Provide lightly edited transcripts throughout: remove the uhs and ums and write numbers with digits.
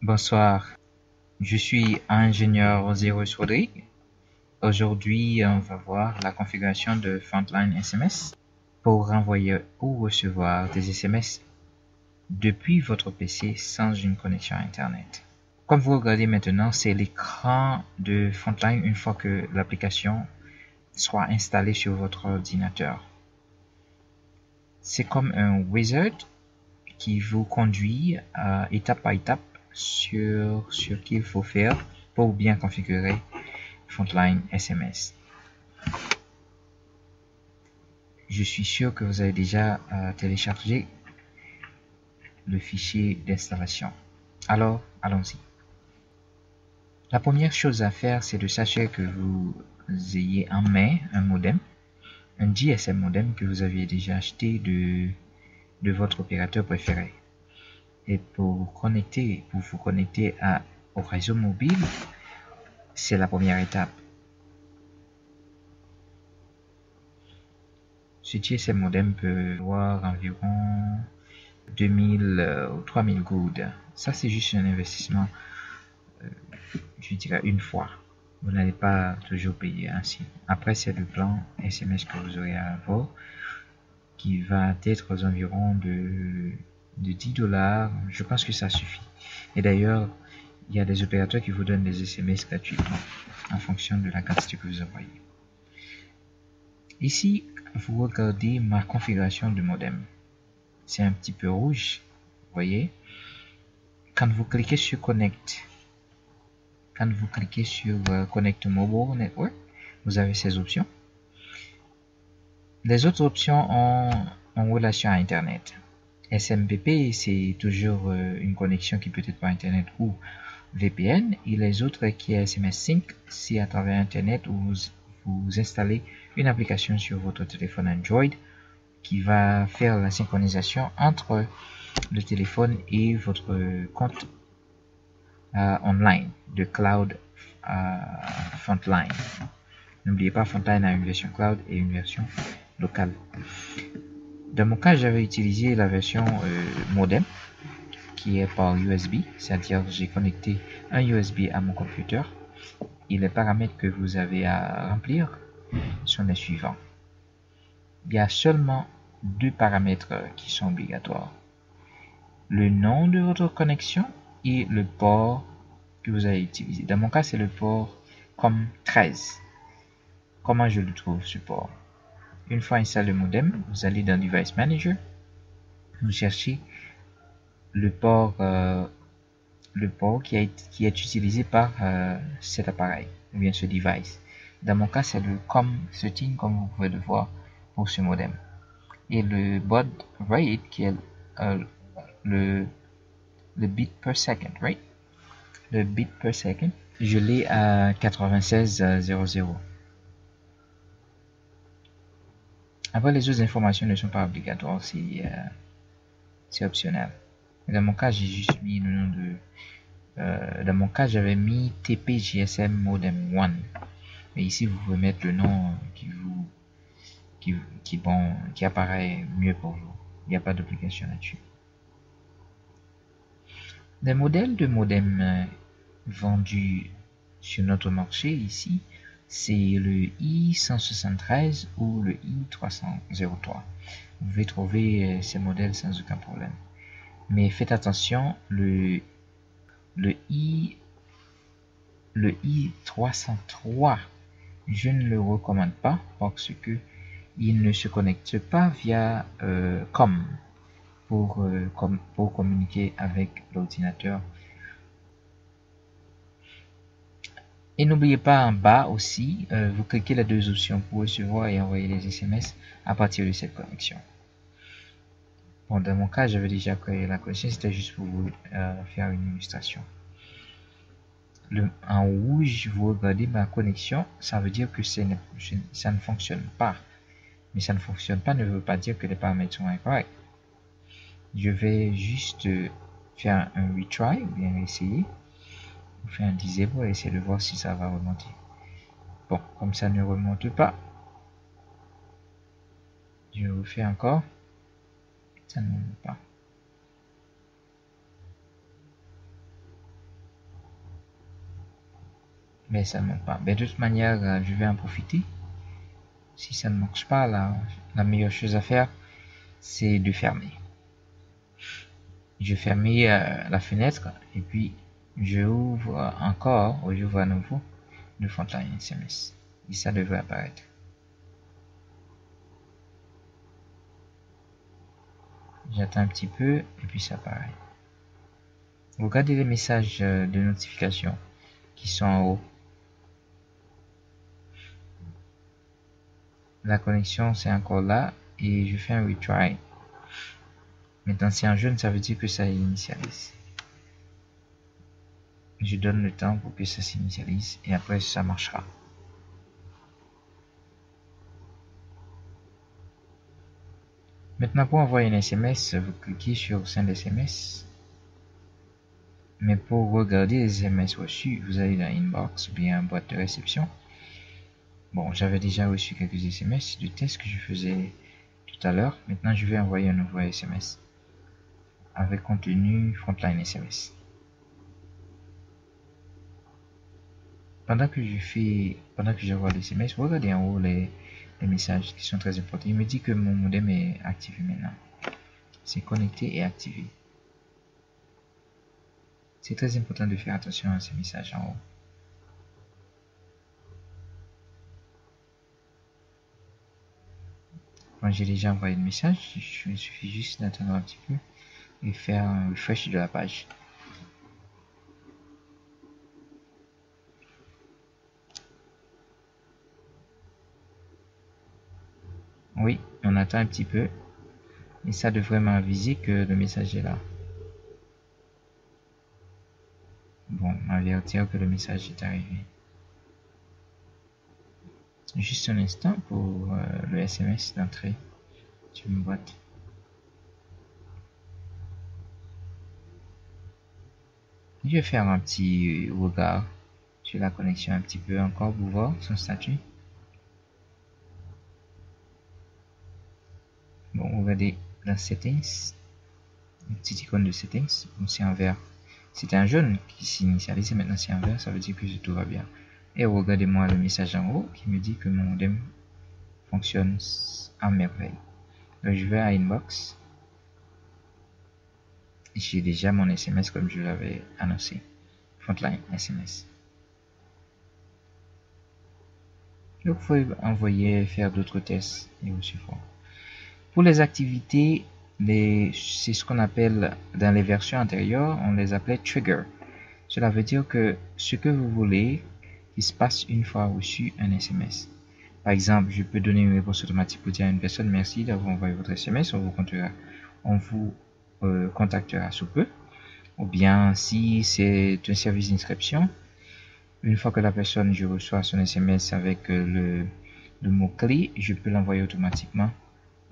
Bonsoir, je suis ingénieur Zirus Rodrigue. Aujourd'hui, on va voir la configuration de Frontline SMS pour envoyer ou recevoir des SMS depuis votre PC sans une connexion Internet. Comme vous regardez maintenant, c'est l'écran de Frontline une fois que l'application soit installée sur votre ordinateur. C'est comme un wizard qui vous conduit étape par étape sur ce qu'il faut faire pour bien configurer Frontline SMS. Je suis sûr que vous avez déjà téléchargé le fichier d'installation. Alors, allons-y. La première chose à faire, c'est de s'assurer que vous ayez en main un modem, un GSM modem que vous aviez déjà acheté de votre opérateur préféré. Et pour vous connecter au réseau mobile, c'est la première étape. Ce GSM modem peut avoir environ 2000 ou 3000 gouttes. Ça, c'est juste un investissement, je dirais, une fois. Vous n'allez pas toujours payer ainsi. Après, c'est le plan SMS que vous aurez à avoir qui va être aux environs de 10 dollars. Je pense que ça suffit. Et d'ailleurs, il y a des opérateurs qui vous donnent des SMS gratuitement en fonction de la quantité que vous envoyez. Ici, vous regardez ma configuration de modem. C'est un petit peu rouge, vous voyez. Quand vous cliquez sur Connect, Connect Mobile Network, vous avez ces options. Les autres options en relation à Internet. SMPP, c'est toujours une connexion qui peut être par Internet ou VPN. Et les autres qui est SMS Sync, c'est à travers Internet où vous installez une application sur votre téléphone Android qui va faire la synchronisation entre le téléphone et votre compte online de Cloud Frontline. N'oubliez pas, Frontline a une version Cloud et une version locale. Dans mon cas, j'avais utilisé la version modem qui est par USB, c'est-à-dire j'ai connecté un USB à mon computer et les paramètres que vous avez à remplir sont les suivants. Il y a seulement deux paramètres qui sont obligatoires. Le nom de votre connexion et le port que vous avez utilisé. Dans mon cas, c'est le port COM13. Comment je le trouve, ce port? Une fois installé le modem, vous allez dans Device Manager, vous cherchez le port qui est utilisé par cet appareil, ou bien ce device. Dans mon cas, c'est le COM13, comme vous pouvez le voir pour ce modem. Et le baud rate, qui est le bit per second, right? Le bit per second, je l'ai à 9600. Après, les autres informations ne sont pas obligatoires, c'est optionnel. Dans mon cas, j'ai juste mis le nom de... dans mon cas, j'avais mis TP GSM Modem 1. Mais ici, vous pouvez mettre le nom qui apparaît mieux pour vous. Il n'y a pas d'obligation là-dessus. Les modèles de modem vendus sur notre marché ici, c'est le i173 ou le i303. Vous pouvez trouver ces modèles sans aucun problème. Mais faites attention, le i303, je ne le recommande pas parce que il ne se connecte pas via COM pour communiquer avec l'ordinateur. Et n'oubliez pas en bas aussi, vous cliquez les deux options pour recevoir et envoyer les SMS à partir de cette connexion. Bon, dans mon cas, j'avais déjà créé la connexion, c'était juste pour vous faire une illustration. En rouge, vous regardez ma connexion, ça veut dire que ça ne fonctionne pas. Mais ça ne fonctionne pas ne veut pas dire que les paramètres sont incorrects. Je vais juste faire un retry, ou bien essayer. Faire un disable et essayer de voir si ça va remonter. Bon, comme ça ne remonte pas, je refais encore. Ça ne remonte pas. mais ça ne monte pas. Mais de toute manière, je vais en profiter. Si ça ne marche pas, la meilleure chose à faire, c'est de fermer. Je ferme la fenêtre et puis je ouvre encore, ou j'ouvre à nouveau le Frontline SMS. Et ça devrait apparaître. J'attends un petit peu et puis ça apparaît. Regardez les messages de notification qui sont en haut. La connexion c'est encore là et je fais un retry. Maintenant c'est en jaune, ça veut dire que ça initialise. Je donne le temps pour que ça s'initialise et après ça marchera. Maintenant pour envoyer un SMS, vous cliquez sur Send SMS. Mais pour regarder les SMS reçus, vous allez dans Inbox ou bien boîte de réception. Bon, j'avais déjà reçu quelques SMS de tests que je faisais tout à l'heure. Maintenant, je vais envoyer un nouveau SMS avec contenu Frontline SMS. Pendant que j'envoie les SMS, regardez en haut les messages qui sont très importants. Il me dit que mon modem est activé maintenant. C'est connecté et activé. C'est très important de faire attention à ces messages en haut. Quand j'ai déjà envoyé le message, il suffit juste d'attendre un petit peu et faire un refresh de la page. Oui, on attend un petit peu et ça devrait m'aviser que le message est là. Bon, m'avertir que le message est arrivé. Juste un instant pour le SMS d'entrée sur une boîte. Je vais faire un petit regard sur la connexion un petit peu encore pour voir son statut. Bon, regardez dans Settings, une petite icône de Settings, bon, c'est en vert. C'était un jaune qui s'initialisait, maintenant c'est en vert, ça veut dire que tout va bien. Et regardez-moi le message en haut qui me dit que mon modem fonctionne à merveille. Donc je vais à Inbox. J'ai déjà mon SMS comme je l'avais annoncé. Frontline SMS. Donc vous pouvez envoyer, faire d'autres tests et aussi fort. Pour les activités, c'est ce qu'on appelle dans les versions antérieures, on les appelait trigger. Cela veut dire que ce que vous voulez qu'il se passe une fois reçu un SMS. Par exemple, je peux donner une réponse automatique pour dire à une personne merci d'avoir envoyé votre SMS, on vous contactera sous peu. Ou bien si c'est un service d'inscription, une fois que la personne, je reçois son SMS avec le mot-clé, je peux l'envoyer automatiquement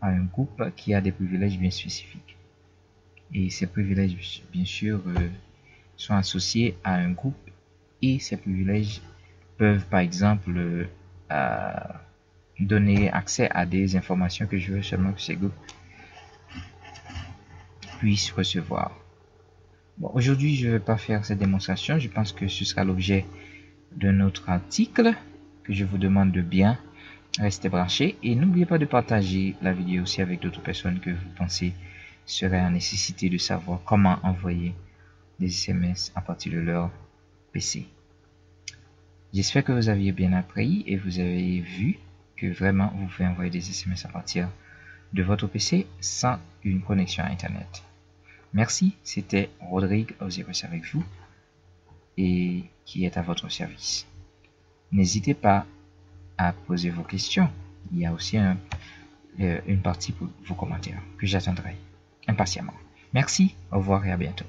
à un groupe qui a des privilèges bien spécifiques. Et ces privilèges, bien sûr, sont associés à un groupe et ces privilèges peuvent, par exemple, donner accès à des informations que je veux seulement que ces groupes puissent recevoir. Bon, aujourd'hui, je ne vais pas faire cette démonstration. Je pense que ce sera l'objet d'un autre article que je vous demande de bien rester branché. Et n'oubliez pas de partager la vidéo aussi avec d'autres personnes que vous pensez seraient en nécessité de savoir comment envoyer des SMS à partir de leur PC. J'espère que vous aviez bien appris et vous avez vu que vraiment vous pouvez envoyer des SMS à partir de votre PC sans une connexion à Internet. Merci, c'était Rodrigue Osiris avec vous et qui est à votre service. N'hésitez pas à poser vos questions. Il y a aussi une partie pour vos commentaires que j'attendrai impatiemment. Merci, au revoir et à bientôt.